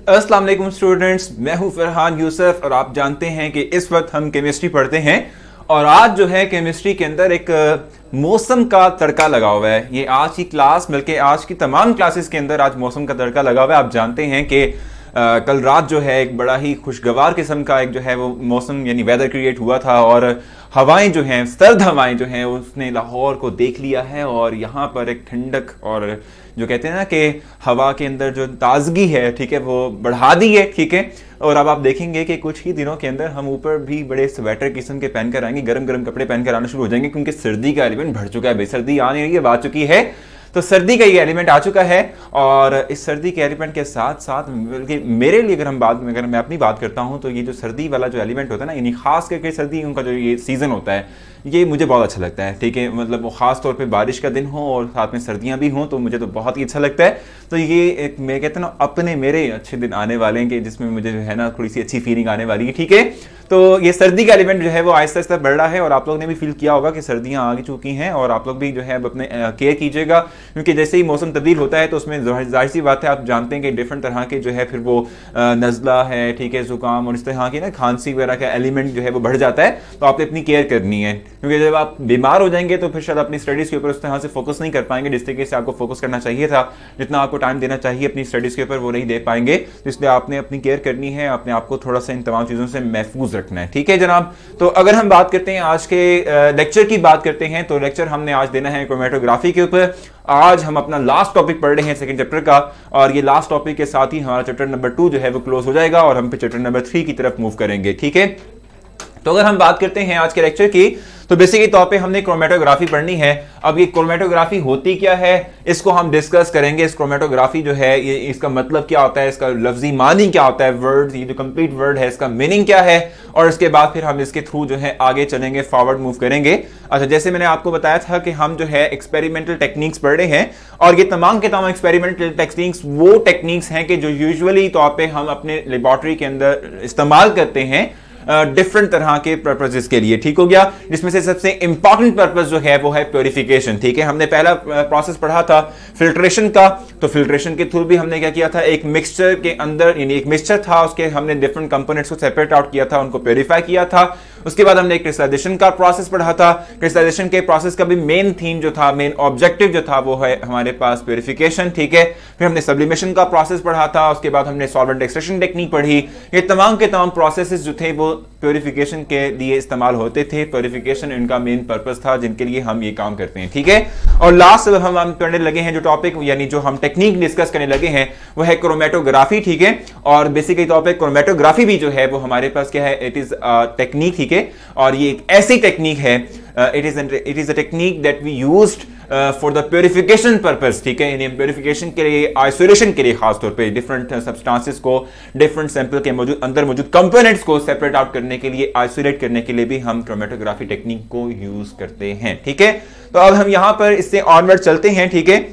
अस्सलाम वालेकुम स्टूडेंट्स, मैं हूं फरहान यूसुफ और आप जानते हैं कि इस वक्त हम केमिस्ट्री पढ़ते हैं और आज जो है केमिस्ट्री के अंदर एक मौसम का तड़का लगा हुआ है। ये आज की क्लास बल्कि आज की तमाम क्लासेस के अंदर आज मौसम का तड़का लगा हुआ है। आप जानते हैं कि कल रात जो है एक बड़ा ही खुशगवार किस्म का एक जो है वो मौसम यानी वेदर क्रिएट हुआ था और हवाएं जो हैं, सर्द हवाएं जो हैं, उसने लाहौर को देख लिया है और यहाँ पर एक ठंडक और जो कहते हैं ना कि हवा के अंदर जो ताजगी है, ठीक है, वो बढ़ा दी है, ठीक है। और अब आप देखेंगे कि कुछ ही दिनों के अंदर हम ऊपर भी बड़े स्वेटर किस्म के पहनकर आएंगे, गर्म गर्म कपड़े पहनकर आना शुरू हो जाएंगे क्योंकि सर्दी का एलिमेंट बढ़ चुका है। सर्दी आ नहीं रही है, आ चुकी है, तो सर्दी का ये एलिमेंट आ चुका है। और इस सर्दी के एलिमेंट के साथ साथ मेरे लिए अगर मैं अपनी बात करता हूं तो ये जो सर्दी वाला जो एलिमेंट होता है ना, यानी खास करके सर्दियों का जो ये सीजन होता है, ये मुझे बहुत अच्छा लगता है, ठीक है। मतलब वो खास तौर पे बारिश का दिन हो और साथ में सर्दियां भी हों तो मुझे तो बहुत ही अच्छा लगता है। तो ये एक मैं कहता हूँ अपने मेरे अच्छे दिन आने वाले हैं कि जिसमें मुझे जो है ना थोड़ी सी अच्छी फीलिंग आने वाली है, ठीक है। तो ये सर्दी का एलिमेंट जो है वो आहिस्ता आहिस्ता बढ़ रहा है और आप लोग ने भी फील किया होगा कि सर्दियां आ चुकी हैं और आप लोग भी जो है अब अपने केयर कीजिएगा क्योंकि जैसे ही मौसम तब्दील होता है तो उसमें जाहिर सी बात है, आप जानते हैं कि डिफरेंट तरह के जो है फिर वो नज़ला है, ठीक है, जुकाम और इस तरह की ना खांसी वगैरह का एलिमेंट जो है वो बढ़ जाता है। तो आपने अपनी केयर करनी है क्योंकि जब आप बीमार हो जाएंगे तो फिर शायद अपनी स्टडीज के ऊपर उस तरह से फोकस नहीं कर पाएंगे जिस तरीके से आपको फोकस करना चाहिए था, जितना आपको टाइम देना चाहिए अपनी स्टडीज के ऊपर वो नहीं दे पाएंगे। तो इसलिए आपने अपनी केयर करनी है, अपने आपको थोड़ा सा इन तमाम चीज़ों से महफूज रखना है, ठीक है जनाब। तो अगर हम बात करते हैं आज के लेक्चर की बात करते हैं तो लेक्चर हमने आज देना है क्रोमेटोग्राफी के ऊपर। आज हम अपना लास्ट टॉपिक पढ़ रहे हैं सेकंड चैप्टर का और ये लास्ट टॉपिक के साथ ही हमारा चैप्टर नंबर 2 जो है वो क्लोज हो जाएगा और हम फिर चैप्टर नंबर 3 की तरफ मूव करेंगे, ठीक है। तो अगर हम बात करते हैं आज के लेक्चर की तो बेसिकली तौर पे हमने क्रोमेटोग्राफी पढ़नी है। अब ये क्रोमेटोग्राफी होती क्या है इसको हम डिस्कस करेंगे। इस क्रोमेटोग्राफी जो है ये इसका मतलब क्या होता है, इसका लफ्जी मानी क्या होता है, वर्ड ये जो कंप्लीट वर्ड है इसका मीनिंग क्या है और इसके बाद फिर हम इसके थ्रू जो है आगे चलेंगे, फॉरवर्ड मूव करेंगे। अच्छा, जैसे मैंने आपको बताया था कि हम जो है एक्सपेरिमेंटल टेक्निक्स पढ़ रहे हैं और ये तमाम के तमाम एक्सपेरिमेंटल टेक्निक्स वो टेक्निक्स हैं कि जो यूजुअली तौर पर हम अपने लेबोरेटरी के अंदर इस्तेमाल करते हैं डिफरेंट तरह के पर्पसेस के लिए, ठीक हो गया। जिसमें से सबसे इंपॉर्टेंट पर्पस जो है वो है प्योरिफिकेशन, ठीक है। हमने पहला प्रोसेस पढ़ा था फिल्ट्रेशन का, तो फिल्ट्रेशन के थ्रू भी हमने क्या किया था, एक मिक्सचर के अंदर यानी एक मिक्सचर था, उसके हमने डिफरेंट कंपोनेंट्स को सेपरेट आउट किया था, उनको प्योरीफाई किया था। उसके बाद हमने क्रिस्टलाइजेशन का प्रोसेस पढ़ा था। क्रिस्टलाइजेशन के प्रोसेस का भी मेन थीम जो था, मेन ऑब्जेक्टिव जो था वो है हमारे पास प्योरिफिकेशन, ठीक है। फिर हमने सब्लिमेशन का प्रोसेस पढ़ा था, उसके बाद हमने सॉल्वेंट एक्सट्रैक्शन टेक्निक पढ़ी। ये तमाम के तमाम प्रोसेसेस जो थे वो प्योरिफिकेशन के लिए इस्तेमाल होते थे। प्योरिफिकेशन इनका मेन पर्पस था जिनके लिए हम ये काम करते हैं, ठीक है। और लास्ट हम पढ़ने लगे हैं जो टॉपिक यानी जो हम टेक्निक डिस्कस करने लगे हैं वो है क्रोमेटोग्राफी, ठीक है। और बेसिकली तौर पे क्रोमेटोग्राफी भी जो है वो हमारे पास क्या है, इट इज टेक्निक, ठीक है। और ये एक ऐसी टेक्निक है, it is a technique that we used for the purification purpose, ठीक है। यानी प्योरिफिकेशन के लिए, आइसोलेशन के लिए, खासतौर पे डिफरेंट सब्सटेंसेस को डिफरेंट सैंपल के अंदर मौजूद कंपोनेंट्स को सेपरेट आउट करने के लिए, आइसोलेट करने के लिए भी हम क्रोमेटोग्राफी टेक्निक को यूज करते हैं, ठीक है। तो अब हम यहां पर इससे ऑनवर्ड चलते हैं, ठीक है।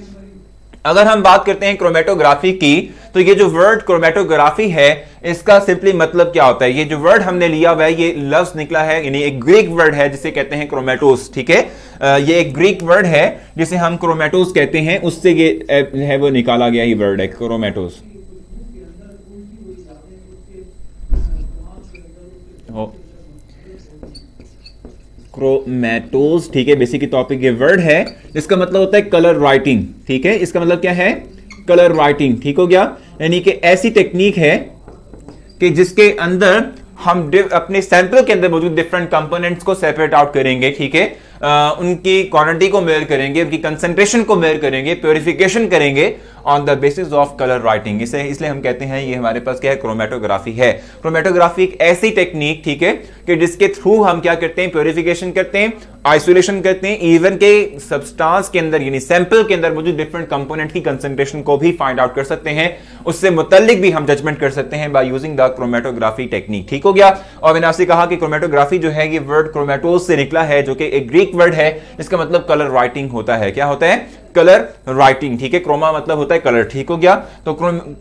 अगर हम बात करते हैं क्रोमेटोग्राफी की तो ये जो वर्ड क्रोमेटोग्राफी है इसका सिंपली मतलब क्या होता है। ये जो वर्ड हमने लिया हुआ है ये लफ्ज निकला है, यानी एक ग्रीक वर्ड है जिसे कहते हैं क्रोमेटोस, ठीक है। ये एक ग्रीक वर्ड है जिसे हम क्रोमेटोस कहते हैं, उससे ये है वो निकाला गया ही वर्ड है क्रोमेटोस। क्रोमेटोस, ठीक है। बेसिक टॉपिक ये वर्ड है जिसका मतलब होता है कलर राइटिंग, ठीक है। इसका मतलब क्या है, कलर राइटिंग, ठीक हो गया। यानी कि ऐसी टेक्निक है कि जिसके अंदर हम अपने सैंपल के अंदर मौजूद डिफरेंट कंपोनेंट्स को सेपरेट आउट करेंगे, ठीक है। उनकी क्वांटिटी को मेजर करेंगे, उनकी कंसंट्रेशन को मेजर करेंगे, प्योरिफिकेशन करेंगे on the basis of colour writing. इसलिए हम कहते हैं ये हमारे पास क्या है, क्रोमेटोग्राफी है। क्रोमेटोग्राफी एक ऐसी टेक्निक, ठीक है, कि जिसके थ्रू हम क्या करते हैं, प्योरिफिकेशन करते हैं, आइसोलेशन करते हैं, इवन के सब्सटेंस के अंदर यानी सैंपल के अंदर मौजूद डिफरेंट कंपोनेंट की कंसंट्रेशन को भी फाइंड आउट कर सकते हैं, उससे मुतल्लिक भी हम जजमेंट कर सकते हैं by using the chromatography technique, ठीक हो गया। और मैंने आपसे कहा कि क्रोमेटोग्राफी जो है ये वर्ड क्रोमेटोस से निकला है जो कि एक ग्रीक वर्ड है, इसका मतलब कलर राइटिंग होता है। क्या होता है, कलर राइटिंग, ठीक है। क्रोमा मतलब होता है कलर, ठीक हो गया। तो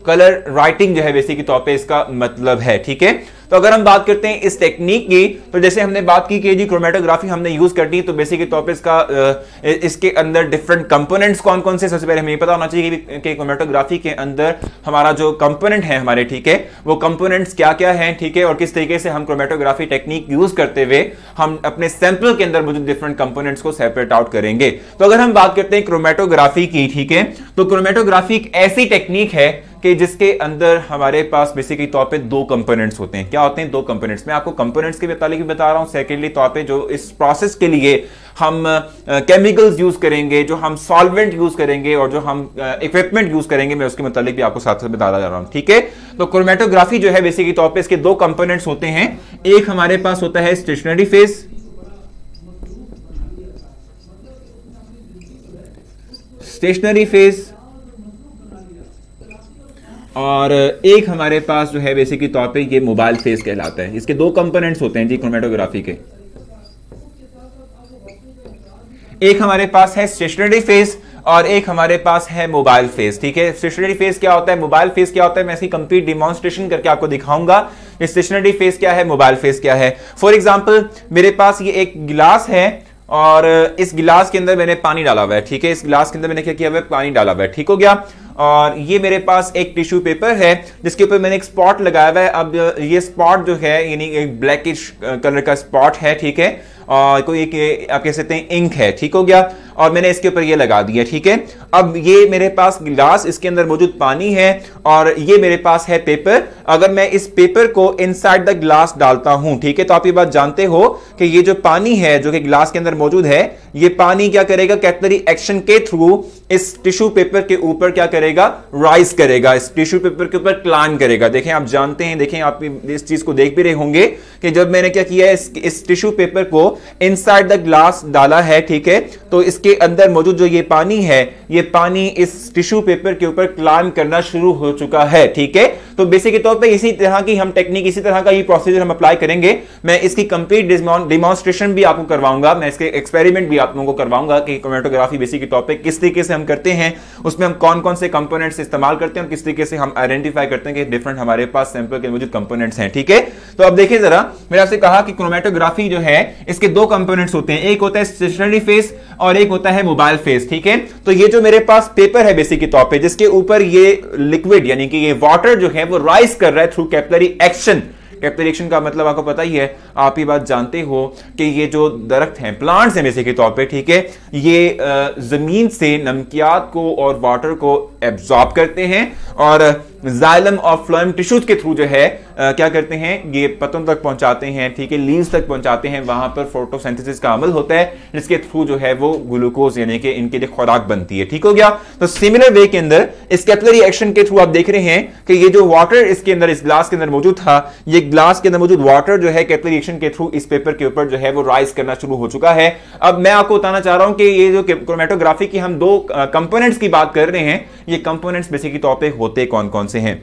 कलर राइटिंग जो है बेसिक तौर पे इसका मतलब है, ठीक है। तो तो अगर हम बात करते हैं इस टेक्निक की, तो जैसे हमने बात की कि जी क्रोमेटोग्राफी हमने यूज करनी है, तो बेसिकली तौर पे इसके अंदर डिफरेंट कंपोनेंट्स कौन कौन से, सबसे पहले हमें पता होना चाहिए कि क्रोमेटोग्राफी के अंदर हमारा जो कंपोनेंट है हमारे, ठीक है, वो कंपोनेंट्स क्या क्या हैं, ठीक है, और किस तरीके से हम क्रोमेटोग्राफी टेक्निक यूज करते हुए हम अपने सैंपल के अंदर मौजूद डिफरेंट कंपोनेंट्स को सेपरेट आउट करेंगे। तो अगर हम बात करते हैं क्रोमेटोग्राफी की, ठीक है, तो क्रोमेटोग्राफी एक ऐसी टेक्निक है कि जिसके अंदर हमारे पास बेसिकली तौर पे दो कंपोनेंट्स होते हैं। क्या होते हैं? दो कंपोनेंट्स। मैं आपको कंपोनेंट्स के मुताबिक भी बता रहा हूं। सेकेंडली तौर पे जो इस प्रोसेस के लिए हम केमिकल्स यूज करेंगे, जो हम सॉल्वेंट यूज करेंगे और जो हम इक्विपमेंट यूज करेंगे, मैं उसके मुताबिक भी आपको साथ साथ बताता जा रहा हूं, ठीक है। तो क्रोमेटोग्राफी जो है बेसिकली तौर पे इसके दो कंपोनेंट्स होते हैं। एक हमारे पास होता है स्टेशनरी फेज, स्टेशनरी फेज, और एक हमारे पास जो है बेसिकली तौर पे ये मोबाइल फेज कहलाता है। इसके दो कंपोनेंट्स होते हैं जी क्रोमेटोग्राफी के। एक हमारे पास है स्टेशनरी फेज और एक हमारे पास है मोबाइल फेज, ठीक है। स्टेशनरी फेज क्या होता है, मोबाइल फेज क्या होता है, मैं इसकी कंप्लीट डिमॉन्स्ट्रेशन करके आपको दिखाऊंगा। स्टेशनरी फेज क्या है, मोबाइल फेज क्या है। फॉर एग्जांपल मेरे पास ये एक गिलास है और इस गिलास के अंदर मैंने पानी डाला हुआ है, ठीक है। इस गिलास के अंदर मैंने क्या किया हुआ है, पानी डाला हुआ है, ठीक हो गया। और ये मेरे पास एक टिश्यू पेपर है जिसके ऊपर मैंने एक स्पॉट लगाया हुआ है। अब ये स्पॉट जो है यानी एक ब्लैकिश कलर का स्पॉट है, ठीक है, और कोई एक आप कह सकते हैं इंक है, ठीक हो गया, और मैंने इसके ऊपर ये लगा दिया, ठीक है। अब ये मेरे पास गिलास, इसके अंदर मौजूद पानी है और ये मेरे पास है पेपर। अगर मैं इस पेपर को इनसाइड द ग्लास डालता हूं, ठीक है, तो आप ये बात जानते हो कि ये जो पानी है जो कि गिलास के अंदर मौजूद है, ये पानी क्या करेगा, कैपिलरी एक्शन के थ्रू इस टिश्यू पेपर के ऊपर क्या करेगा, राइज करेगा, इस टिश्यू पेपर के ऊपर क्लाइंब करेगा। देखें, आप जानते हैं, देखें, आप इस चीज को देख भी रहे होंगे कि जब मैंने क्या किया है, इस टिश्यू पेपर को इनसाइड द ग्लास डाला है, ठीक है, तो इसके अंदर मौजूद जो ये पानी है, ये पानी इस टिश्यू पेपर के ऊपर क्लाइंब करना शुरू हो चुका है, ठीक है। तो बेसिक तौर पे इसी तरह की हम टेक्निक, इसी तरह का ये प्रोसीजर हम अप्लाई करेंगे। मैं इसकी कंप्लीट डिमॉन्स्ट्रेशन भी आपको करवाऊंगा, मैं इसके एक्सपेरिमेंट भी आप लोगों को करवाऊंगा कि क्रोमेटोग्राफी बेसिक तौर पे किस तरीके से हम करते हैं, उसमें हम कौन कौन से कंपोनेंट्स इस्तेमाल करते हैं और किस तरीके से हम आइडेंटिफाई करते हैं कि डिफरेंट हमारे पास सैंपल के मौजूद कंपोनेंट्स हैं, ठीक है। तो अब देखिए जरा, मैंने आपसे कहा कि क्रोमेटोग्राफी जो है इसके दो कंपोनेंट्स होते हैं, एक होता है स्टेशनरी फेज और एक होता है मोबाइल फेज, ठीक है। तो ये जो मेरे पास पेपर है बेसिक तौर पे, जिसके ऊपर ये लिक्विड यानी कि ये वाटर जो है वो राइज कर रहा है through capillary action. Capillary action का मतलब आपको पता ही है, आप ये बात जानते हो कि ये जो दरख्त हैं, प्लांट्स हैं बेसिक तौर पे, ठीक है, ये जमीन से नमकियात को और वाटर को एब्जॉर्ब करते हैं और जाइलम और फ्लोएम टिश्यूज के थ्रू जो है क्या करते हैं, ये पत्तों तक पहुंचाते हैं, ठीक है, लीव्स तक पहुंचाते हैं। वहां पर फोटोसिंथेसिस का अमल होता है जिसके थ्रू जो है वो ग्लूकोज यानी कि इनके लिए खुराक बनती है, ठीक हो गया। तो सिमिलर वे के अंदर इस कैपिलरी एक्शन के थ्रू आप देख रहे हैं कि ये जो वाटर इसके अंदर, इस ग्लास के अंदर मौजूद था, ये ग्लास के अंदर मौजूद वाटर जो है कैपिलरी एक्शन के थ्रू इस पेपर के ऊपर जो है वो राइज करना शुरू हो चुका है। अब मैं आपको बताना चाह रहा हूं कि ये जो क्रोमेटोग्राफी की हम दो कंपोनेंट्स की बात कर रहे हैं, ये कंपोनेंट्स बेसिकली तौर पे होते कौन कौन से हैं।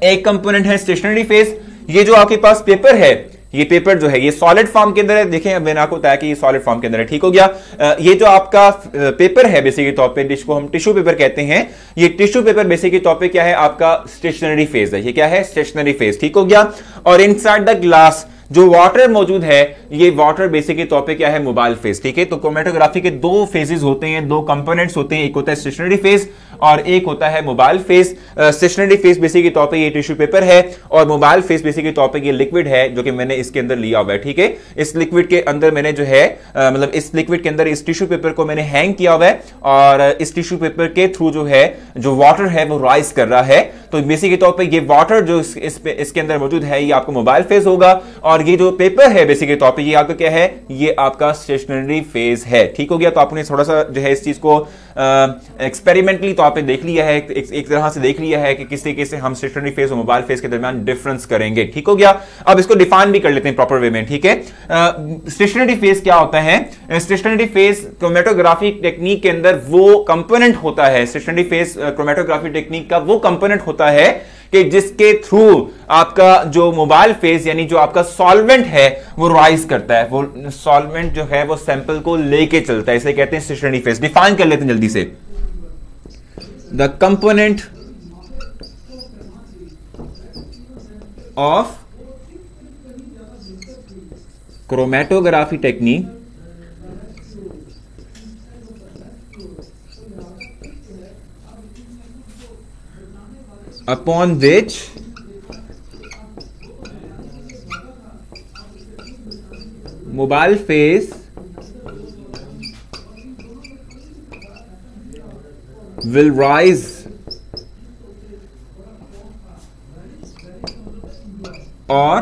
एक कंपोनेंट है स्टेशनरी फेज, ये जो आपके पास पेपर है, ये पेपर जो है ये सॉलिड फॉर्म के अंदर है। देखें, मैंने आपको बताया कि ये सॉलिड फॉर्म के अंदर है, ठीक हो गया। ये जो आपका पेपर है बेसिकली तौर पे, जिसको हम टिश्यू पेपर कहते हैं, ये टिश्यू पेपर बेसिकली तौर पे क्या है, आपका स्टेशनरी फेज है। ये क्या है, स्टेशनरी फेज, ठीक हो गया। और इनसाइड द ग्लास जो वाटर मौजूद है, ये वाटर बेसिकली तौर पे क्या है, मोबाइल फेज, ठीक है। तो क्रोमेटोग्राफी के दो फेजेस होते हैं, दो कंपोनेंट्स होते हैं, एक होता है स्टेशनरी फेज और एक होता है mobile phase. Stationary phase basically तौर पे ये टिश्यू पेपर है और मोबाइल फेज बेसिकली तौर पे ये लिक्विड है जो कि मैंने इसके अंदर लिया हुआ है, ठीक है। इस लिक्विड के अंदर मैंने जो है मतलब इस लिक्विड के अंदर इस टिश्यू पेपर को मैंने हैंग किया हुआ है और इस टिश्यू पेपर के थ्रू जो है जो वाटर है वो राइज कर रहा है। तो बेसिकली तौर पे ये वाटर जो इसके अंदर मौजूद है, ये आपका मोबाइल फेज होगा और ये जो पेपर है बेसिकली तौर पे ये आपका क्या है, ये आपका स्टेशनरी फेज है, ठीक हो गया। तो आपने थोड़ा सा जो है इस चीज को एक्सपेरिमेंटली तौर पे देख लिया है, एक तरह से देख लिया है कि किस तरीके से हम स्टेशनरी फेज और मोबाइल फेज के दरमियान डिफरेंस करेंगे, ठीक हो गया। अब इसको डिफाइन भी कर लेते हैं प्रॉपर वे में, ठीक है। स्टेशनरी फेज क्या होता है, स्टेशनरी फेज क्रोमेटोग्राफी टेक्निक के अंदर वो कंपोनेंट होता है, स्टेशनरी फेज क्रोमेटोग्राफी टेक्निक का वो कंपोनेंट होता है कि जिसके थ्रू आपका जो मोबाइल फेज यानी जो आपका सॉल्वेंट है वो राइज करता है, वो सॉल्वेंट जो है वो सैंपल को लेके चलता है, इसे कहते हैं स्टेशनरी फेज। डिफाइन कर लेते हैं जल्दी से, the component of chromatography technique upon which mobile phase will rise और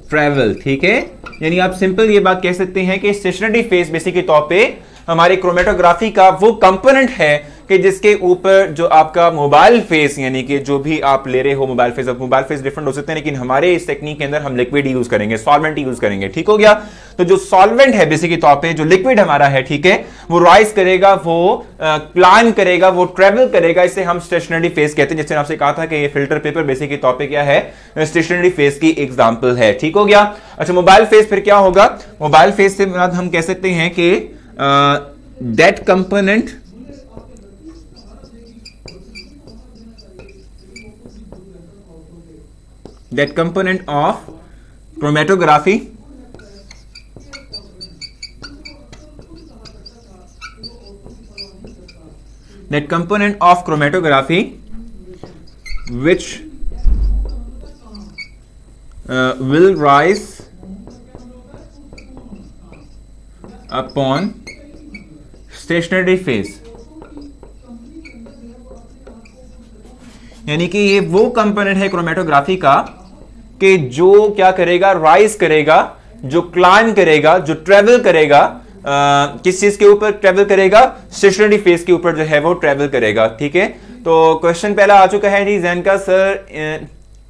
ट्रेवल। ठीक है, यानी आप सिंपल ये बात कह सकते हैं कि स्टेशनरी फेज बेसिक के तौर पे हमारी क्रोमेटोग्राफी का वो कंपोनेंट है कि जिसके ऊपर जो आपका मोबाइल फेस, यानी कि जो भी आप ले रहे हो मोबाइल फेस, अब मोबाइल फेस डिफरेंट हो सकते हैं, लेकिन हमारे इस टेक्निक के अंदर हम लिक्विड यूज करेंगे, सॉल्वेंट यूज करेंगे। ठीक हो गया, तो जो सॉल्वेंट है बेसिक के तौर पे, जो लिक्विड हमारा है, ठीक है, वो राइज करेगा, वो क्लाइम करेगा, वो ट्रेवल करेगा, इसे हम स्टेशनरी फेस कहते हैं। जैसे आपसे कहा था कि ये फिल्टर पेपर बेसिक के तौर पे क्या है, स्टेशनरी फेस की एग्जांपल है। ठीक हो गया। अच्छा, मोबाइल फेस फिर क्या होगा? मोबाइल फेस से हम कह सकते हैं कि that component of chromatography which will rise upon stationary phase, यानी कि ये वो कंपोनेंट है क्रोमेटोग्राफी का कि जो क्या करेगा, राइज करेगा, जो क्लाइम करेगा, जो ट्रेवल करेगा। किस चीज के ऊपर ट्रेवल करेगा? स्टेशनरी फेज के ऊपर जो है वो ट्रेवल करेगा। ठीक है, तो क्वेश्चन पहला आ चुका है जी जैन का, सर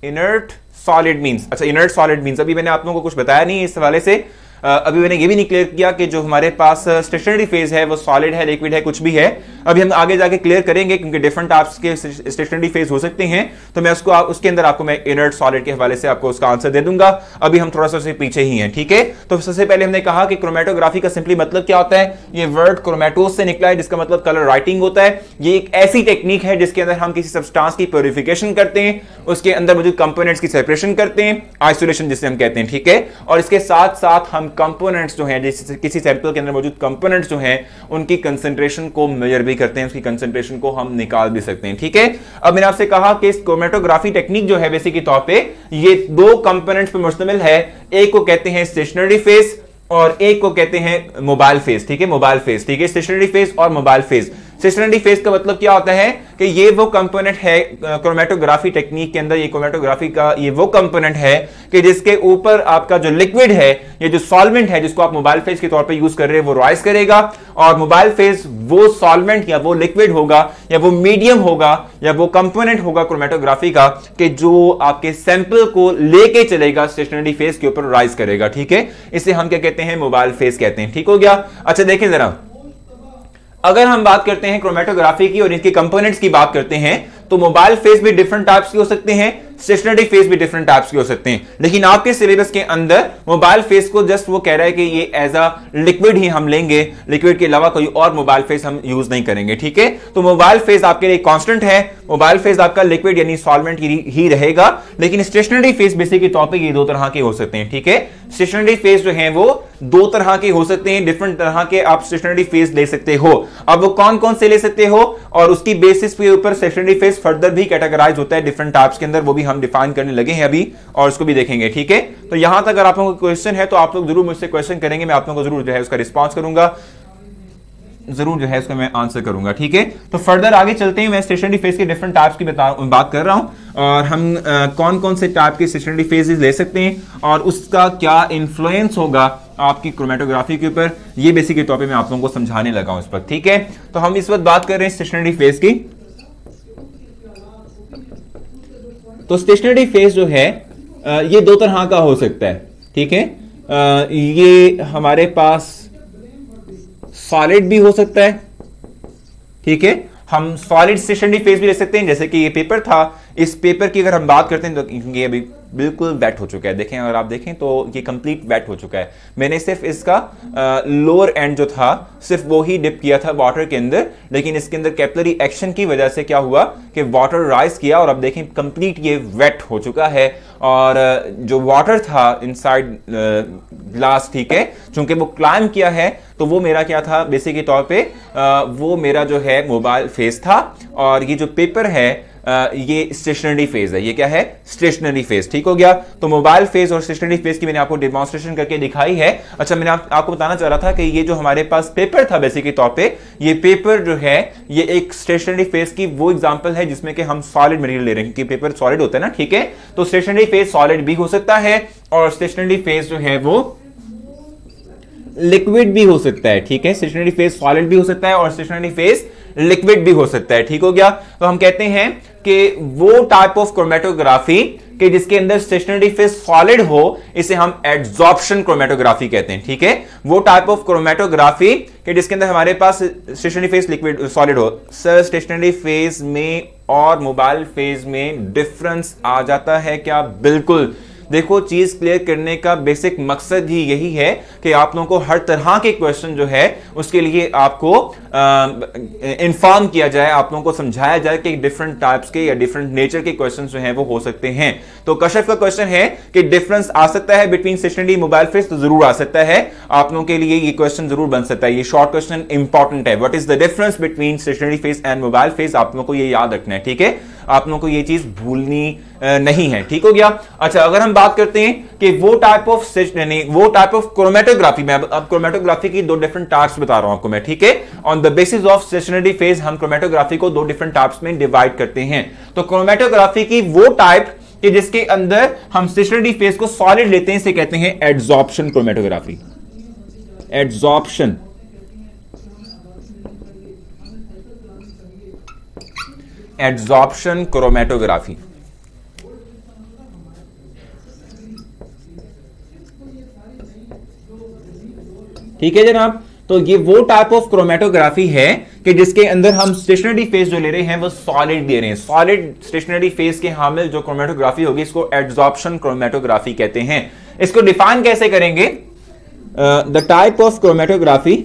इनर्ट सॉलिड मींस। अच्छा, इनर्ट सॉलिड मींस अभी मैंने आप लोगों को कुछ बताया नहीं इस हवाले से। अभी मैंने ये भी नहीं क्लियर किया कि जो हमारे पास स्टेशनरी फेज है वो सॉलिड है, लिक्विड है, कुछ भी है। अभी हम आगे जाके क्लियर करेंगे क्योंकि डिफरेंट टाइप्स के स्टेशनरी फेज हो सकते हैं, तो मैं उसके अंदर आपको मैं इनर्ट सॉलिड के हवाले से आपको उसका आंसर दे दूंगा। अभी हम थोड़ा सा उससे पीछे ही हैं। ठीक है, तो सबसे पहले हमने कहा कि क्रोमेटोग्राफी का सिंपली मतलब क्या होता है। ये वर्ड क्रोमेटोस से निकला है जिसका मतलब कलर राइटिंग होता है। ये एक ऐसी टेक्निक है जिसके अंदर हम किसी सब्सटेंस की प्योरिफिकेशन करते हैं, उसके अंदर मौजूद कंपोनेंट्स की सेपरेशन करते हैं, आइसोलेशन जिसे हम कहते हैं। ठीक है, और इसके साथ साथ हम कंपोनेंट्स जो हैं, जैसे किसी सैंपल के अंदर मौजूद कंपोनेंट्स जो हैं उनकी कंसंट्रेशन को मेजर भी करते हैं, उसकी कंसंट्रेशन को हम निकाल भी सकते हैं। ठीक है, अब मैंने आपसे कहा कि क्रोमेटोग्राफी टेक्निक जो है बेसिक के तौर पे ये दो कंपोनेंट्स पर मुश्तमिल है। एक को कहते हैं स्टेशनरी फेज और एक को कहते हैं मोबाइल फेज। ठीक है, मोबाइल फेज। ठीक है, स्टेशनरी फेज और मोबाइल फेज। स्टेशनरी फेज का मतलब क्या होता है कि ये वो कंपोनेंट है क्रोमेटोग्राफी टेक्निक के अंदर, ये क्रोमेटोग्राफी का ये वो कंपोनेंट है कि जिसके ऊपर आपका जो लिक्विड है, ये जो सॉल्वेंट है जिसको आप मोबाइल फेज के तौर पे यूज कर रहे हैं, वो राइज करेगा। और मोबाइल फेज वो सॉल्वेंट या वो लिक्विड होगा या वो मीडियम होगा या वो कंपोनेंट होगा क्रोमेटोग्राफी का कि जो आपके सैंपल को लेके चलेगा, स्टेशनरी फेज के ऊपर राइज करेगा। ठीक है, इसे हम क्या कहते हैं? मोबाइल फेज कहते हैं। ठीक हो गया। अच्छा, देखें जरा, अगर हम बात करते हैं क्रोमेटोग्राफी की और इसके कंपोनेंट्स की बात करते हैं, तो मोबाइल फेज भी डिफरेंट टाइप्स के हो सकते हैं, स्टेशनरी फेज भी डिफरेंट टाइप्स के हो सकते हैं। लेकिन आपके सिलेबस के अंदर मोबाइल फेज को जस्ट वो कह रहा है कि ये एज अ लिक्विड ही हम लेंगे, लिक्विड के अलावा कोई और मोबाइल फेज हम यूज नहीं करेंगे। ठीक है, तो मोबाइल फेज आपके लिए कांस्टेंट है, मोबाइल फेज आपका लिक्विड यानी सॉल्वेंट ही रहेगा। लेकिन स्टेशनरी फेज बेसिक के तौर पर ये दो तरह के हो सकते हैं। ठीक है, स्टेशनरी फेज जो है वो दो तरह के हो सकते हैं, डिफरेंट तरह के आप स्टेशनरी फेज ले सकते हो। अब वो कौन कौन से ले सकते हो और उसकी बेसिस के ऊपर स्टेशनरी फेज फर्दर भी कैटेगराइज होता है डिफरेंट टाइप्स के अंदर, वो भी हम डिफाइन करने लगे हैं अभी और उसको भी देखेंगे। ठीक है, तो यहां तक अगर आप लोगों को क्वेश्चन है तो आप लोग जरूर मुझसे क्वेश्चन करेंगे, मैं आप लोगों को जरूर जो है उसका रिस्पॉन्स करूंगा, जरूर जो है इसका मैं आंसर करूंगा। ठीक है, तो फर्दर आगे चलते हैं। मैं स्टेशनरी फेज के डिफरेंट टाइप्स की बात कर रहा हूं और हम कौन कौन से टाइप के स्टेशनरी फेजेस ले सकते हैं और उसका क्या इन्फ्लुएंस होगा आपकी क्रोमेटोग्राफी के ऊपर, ये बेसिक के तौर पे मैं आप लोगों को समझाने लगा हूं इस पर। ठीक है, तो हम इस वक्त बात कर रहे हैं स्टेशनरी फेज की। तो स्टेशनरी फेज जो है ये दो तरह का हो सकता है। ठीक है, ये हमारे पास सॉलिड भी हो सकता है। ठीक है, हम सॉलिड स्टेशनरी फेज भी ले सकते हैं, जैसे कि ये पेपर था, इस पेपर की अगर हम बात करते हैं तो क्योंकि अभी बिल्कुल वेट हो चुका है। देखें, अगर आप देखें तो ये कंप्लीट वेट हो चुका है। मैंने सिर्फ इसका लोअर एंड जो था सिर्फ वो ही डिप किया था वाटर के अंदर, लेकिन इसके अंदर कैपिलरी एक्शन की वजह से क्या हुआ कि वाटर राइज किया और अब देखें कंप्लीट ये वेट हो चुका है। और जो वाटर था इनसाइड ग्लास, ठीक है, चूंकि वो क्लाइम किया है तो वो मेरा क्या था बेसिक के तौर पे वो मेरा जो है मोबाइल फेज था, और ये जो पेपर है ये स्टेशनरी फेज है। ये क्या है? Stationary phase. ठीक हो गया। तो मोबाइल फेज और स्टेशनरी फेज की मैंने आपको डेमोन्स्ट्रेशन करके दिखाई है। अच्छा, मैंने आपको बताना चाह रहा था कि ये जो हमारे पास पेपर था बेसिक के तौर पे, ये पेपर जो है ये एक स्टेशनरी फेज की वो एग्जांपल है जिसमें कि हम सॉलिड मटेरियल ले रहे हैं, क्योंकि पेपर सॉलिड होता है ना, ठीक है। तो स्टेशनरी फेज सॉलिड भी हो सकता है और स्टेशनरी फेज जो है वो लिक्विड भी हो सकता है, ठीक है। स्टेशनरी फेज सॉलिड भी हो सकता है और स्टेशनरी फेज लिक्विड भी हो सकता है। ठीक हो गया। तो हम कहते हैं कि वो टाइप ऑफ क्रोमेटोग्राफी कि जिसके अंदर स्टेशनरी फेज सॉलिड हो, इसे हम एड्सॉर्प्शन क्रोमेटोग्राफी कहते हैं, ठीक है। वो टाइप ऑफ क्रोमेटोग्राफी कि जिसके अंदर हमारे पास स्टेशनरी फेज लिक्विड सॉलिड हो। सर, स्टेशनरी फेज में और मोबाइल फेज में डिफरेंस आ जाता है क्या? बिल्कुल। देखो, चीज क्लियर करने का बेसिक मकसद ही यही है कि आप लोगों को हर तरह के क्वेश्चन जो है उसके लिए आपको इन्फॉर्म किया जाए, आप लोगों को समझाया जाए कि डिफरेंट टाइप्स के या डिफरेंट नेचर के क्वेश्चन जो हैं वो हो सकते हैं। तो कशफ का क्वेश्चन है कि डिफरेंस आ सकता है बिटवीन स्टेशनरी मोबाइल फेज, तो जरूर आ सकता है। आप लोगों के लिए ये क्वेश्चन जरूर बन सकता है। ये शॉर्ट क्वेश्चन इंपॉर्टेंट है। What is the difference between stationary phase and mobile phase? आप लोगों को ये याद रखना है, ठीक है। आप लोगों को ये चीज भूलनी नहीं है। ठीक हो गया। अच्छा, अगर हम बात करते हैं कि वो टाइप ऑफ क्रोमेटोग्राफी में, अब क्रोमेटोग्राफी की दो डिफरेंट टाइप्स बता रहा हूं आपको मैं, ठीक है। On the basis of stationary phase हम क्रोमेटोग्राफी को दो डिफरेंट टाइप्स में डिवाइड करते हैं। तो क्रोमेटोग्राफी की वो टाइप कि जिसके अंदर हम स्टेशनरी फेज को सॉलिड लेते हैं, इसे कहते हैं एड्सॉर्प्शन क्रोमेटोग्राफी। Adsorption chromatography. ठीक है जनाब। तो ये वो टाइप ऑफ क्रोमेटोग्राफी है कि जिसके अंदर हम स्टेशनरी फेज जो ले रहे हैं वो सॉलिड दे रहे हैं। सॉलिड स्टेशनरी फेज के हामिल जो क्रोमेटोग्राफी होगी इसको एड्सॉर्प्शन क्रोमेटोग्राफी कहते हैं। इसको डिफाइन कैसे करेंगे? The type of chromatography,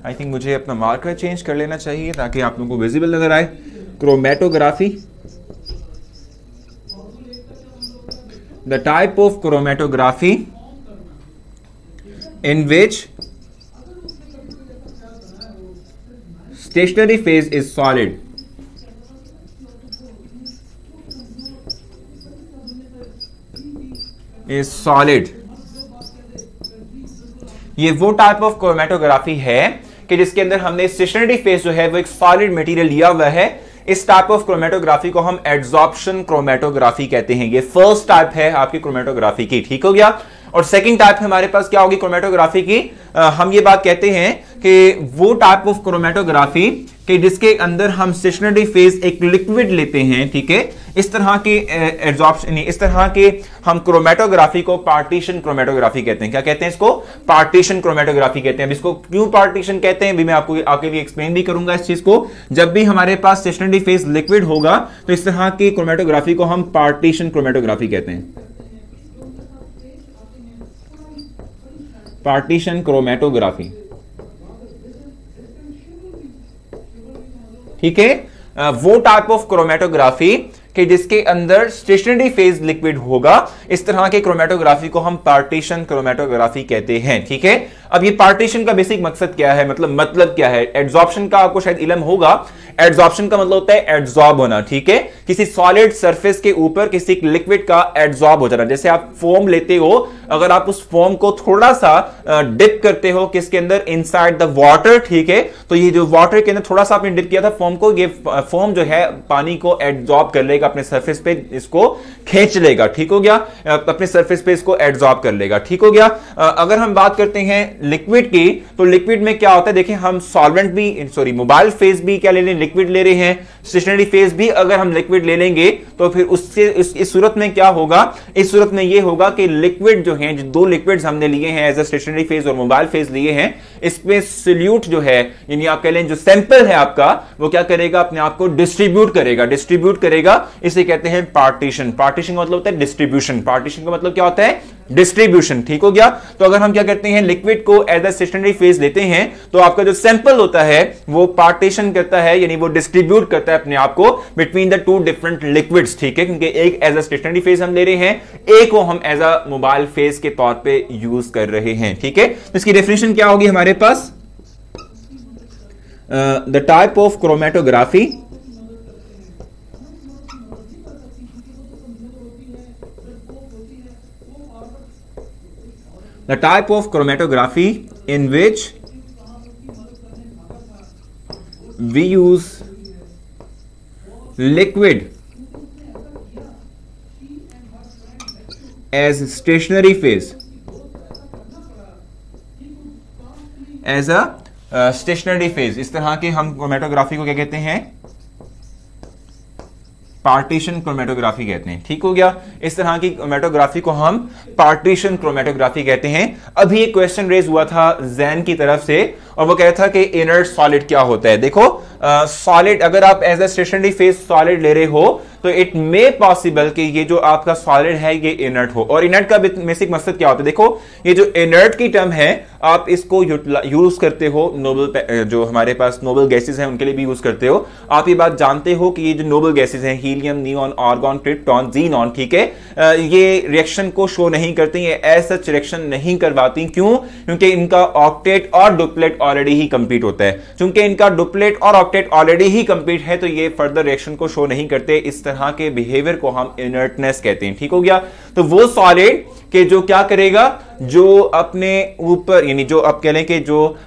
I think मुझे अपना मार्कर चेंज कर लेना चाहिए ताकि आप लोगों को विजिबल नजर आए। Chromatography, the type of chromatography in which stationary phase is solid, ये वो टाइप ऑफ क्रोमेटोग्राफी है कि जिसके अंदर हमने स्टेशनरी फेज जो है वो एक सॉलिड मटेरियल लिया हुआ है। इस टाइप ऑफ क्रोमेटोग्राफी को हम एड्सॉर्प्शन क्रोमेटोग्राफी कहते हैं। ये फर्स्ट टाइप है आपकी क्रोमेटोग्राफी की। ठीक हो गया। और सेकंड टाइप हमारे पास क्या होगी क्रोमेटोग्राफी की? हम ये बात कहते हैं कि वो टाइप ऑफ क्रोमेटोग्राफी कि जिसके अंदर हम स्टेशनरी फेज एक लिक्विड लेते हैं, ठीक है। इस तरह के एड्सॉर्प्शन, इस तरह के हम क्रोमेटोग्राफी को पार्टीशन क्रोमेटोग्राफी कहते हैं। क्या कहते हैं इसको? पार्टीशन क्रोमेटोग्राफी कहते हैं। इसको क्यों पार्टीशन कहते हैं भी मैं आपको आगे भी एक्सप्लेन भी करूंगा इस चीज को। जब भी हमारे पास स्टेशनरी फेज लिक्विड होगा तो इस तरह की क्रोमेटोग्राफी को हम पार्टीशन क्रोमेटोग्राफी कहते हैं। पार्टीशन क्रोमेटोग्राफी, ठीक है। वो टाइप ऑफ क्रोमेटोग्राफी कि जिसके अंदर स्टेशनरी फेज लिक्विड होगा, इस तरह के क्रोमेटोग्राफी को हम पार्टीशन क्रोमेटोग्राफी कहते हैं, ठीक है। अब ये पार्टीशन का बेसिक मकसद क्या है, मतलब क्या है? एड्सॉर्प्शन का आपको शायद इल्म होगा। एड्सॉर्प्शन का मतलब होता है एड्सॉर्ब होना, ठीक है। किसी सॉलिड सरफेस के ऊपर किसी लिक्विड का एड्सॉर्ब हो जाना। जैसे आप फोम लेते हो, अगर आप उस फोम को थोड़ा सा डिप करते हो किसके अंदर, इनसाइड द वाटर, ठीक है। तो ये जो वाटर के अंदर थोड़ा सा आपने डिप किया था फोम को, ये फोम जो है पानी को एड्सॉर्ब कर लेगा अपने सरफेस पे, इसको खींच लेगा, ठीक हो गया। अपने सरफेस पे इसको एड्सॉर्ब कर लेगा, ठीक हो गया। अगर हम बात करते हैं लिक्विड की, तो लिक्विड में क्या होता है? देखिए, हम सॉल्वेंट भी, मोबाइल फेज भी क्या ले रहे हैं? लिक्विड ले रहे हैं। स्टेशनरी फेज भी अगर हम लिक्विड लिक्विड ले लेंगे तो फिर उससे इस सूरत में क्या होगा, इस सूरत में ये होगा कि लिक्विड जो है, जो दो लिक्विड्स हमने लिए हैं एज अ स्टेशनरी फेज और मोबाइल फेज लिए हैं, इसमें सोल्यूट जो है यानी आप कह लें जो सैंपल है आपका वो क्या करेगा, अपने आप को डिस्ट्रीब्यूट करेगा। इसे कहते हैं पार्टीशन। पार्टीशन का मतलब होता है डिस्ट्रीब्यूशन, पार्टीशन का मतलब क्या होता है, डिस्ट्रीब्यूशन। ठीक हो गया। तो अगर हम क्या करते हैं, लिक्विड को एज अ स्टेशनरी फेज लेते हैं तो आपका जो सैंपल होता है वो पार्टीशन करता है, यानी वो डिस्ट्रीब्यूट करता है अपने आप को between the two different liquids. ठीक है, क्योंकि एक एज अ स्टेशनरी फेज हम ले रहे हैं, एक को हम एज अ मोबाइल फेज के तौर पे यूज कर रहे हैं। ठीक है, तो इसकी डेफिनेशन क्या होगी हमारे पास, the type of chromatography the type of chromatography in which we use liquid as stationary phase, as a stationary phase। इस तरह के हम क्रोमेटोग्राफी को क्या कहते हैं, पार्टीशन क्रोमेटोग्राफी कहते हैं। ठीक हो गया, इस तरह की क्रोमेटोग्राफी को हम पार्टीशन क्रोमेटोग्राफी कहते हैं। अभी एक क्वेश्चन रेज हुआ था जैन की तरफ से और वो कहता था कि इनर्ट सॉलिड क्या होता है। देखो सॉलिड अगर आप as a stationary phase solid ले रहे हो तो इट मे पॉसिबल कि ये जो आपका सॉलिड है ये इनर्ट हो। और इनर्ट का बेसिक मकसद क्या होता है, देखो ये जो इनर्ट की टर्म है आप इसको यूज करते हो नोबल, जो हमारे पास नोबल गैसेस हैं उनके लिए भी यूज करते हो। आप ये बात जानते हो कि ये जो नोबल गैसेस हैं helium, neon, argon, krypton, xenon, ठीक है, ये रिएक्शन को शो नहीं करती, ये एज सच रिएक्शन नहीं करवाती। क्यों? क्योंकि इनका ऑक्टेट और डुप्लेट ऑलरेडी ही कंप्लीट होता है। चूंकि इनका डुप्लेट और ऑक्टेट ऑलरेडी ही कंप्लीट है तो ये फर्दर रिएक्शन को शो नहीं करते। इस तरह के बिहेवियर को हम इनर्टनेस कहते हैं। ठीक हो गया। तो वो सॉलिड के जो क्या करेगा, जो अपने ऊपर यानी जो आप कह लें कि जो